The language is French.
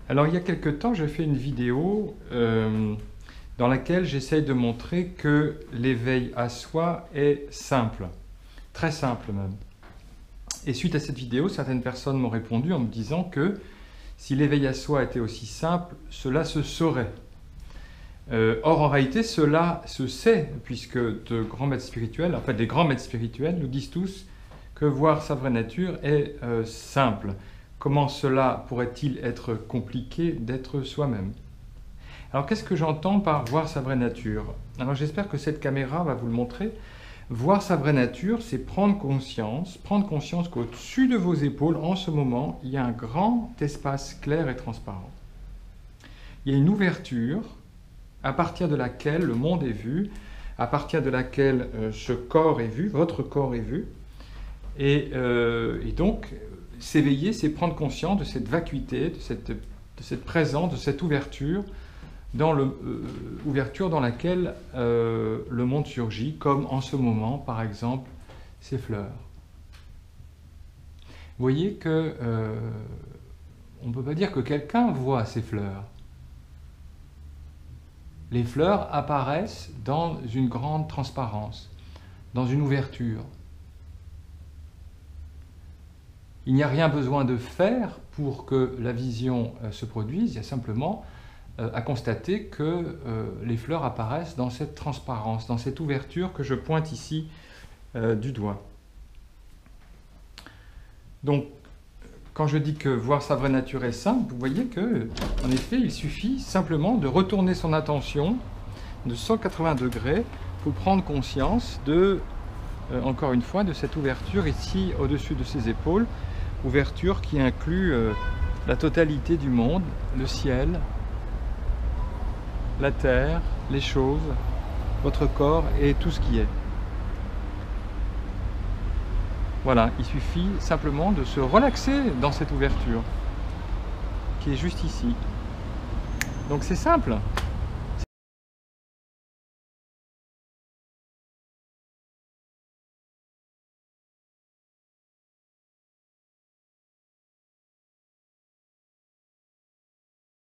Alors il y a quelque temps, j'ai fait une vidéo dans laquelle j'essaye de montrer que l'éveil à soi est simple, très simple même. Et suite à cette vidéo, certaines personnes m'ont répondu en me disant que si l'éveil à soi était aussi simple, cela se saurait. Or en réalité, cela se sait, puisque de grands maîtres spirituels, en fait les grands maîtres spirituels nous disent tous que voir sa vraie nature est simple. Comment cela pourrait-il être compliqué d'être soi-même? Alors qu'est-ce que j'entends par voir sa vraie nature? Alors j'espère que cette caméra va vous le montrer. Voir sa vraie nature, c'est prendre conscience qu'au-dessus de vos épaules, en ce moment, il y a un grand espace clair et transparent. Il y a une ouverture à partir de laquelle le monde est vu, à partir de laquelle ce corps est vu, votre corps est vu. Et donc, s'éveiller, c'est prendre conscience de cette vacuité, de cette présence, de cette ouverture dans laquelle le monde surgit, comme en ce moment, par exemple, ces fleurs. Vous voyez que on ne peut pas dire que quelqu'un voit ces fleurs. Les fleurs apparaissent dans une grande transparence, dans une ouverture. Il n'y a rien besoin de faire pour que la vision se produise, il y a simplement à constater que les fleurs apparaissent dans cette transparence, dans cette ouverture que je pointe ici du doigt. Donc, quand je dis que voir sa vraie nature est simple, vous voyez que, en effet, il suffit simplement de retourner son attention de 180 degrés pour prendre conscience de, encore une fois, de cette ouverture ici au-dessus de ses épaules, ouverture qui inclut la totalité du monde, le ciel, la terre, les choses, votre corps et tout ce qui est. Voilà, il suffit simplement de se relaxer dans cette ouverture qui est juste ici. Donc c'est simple.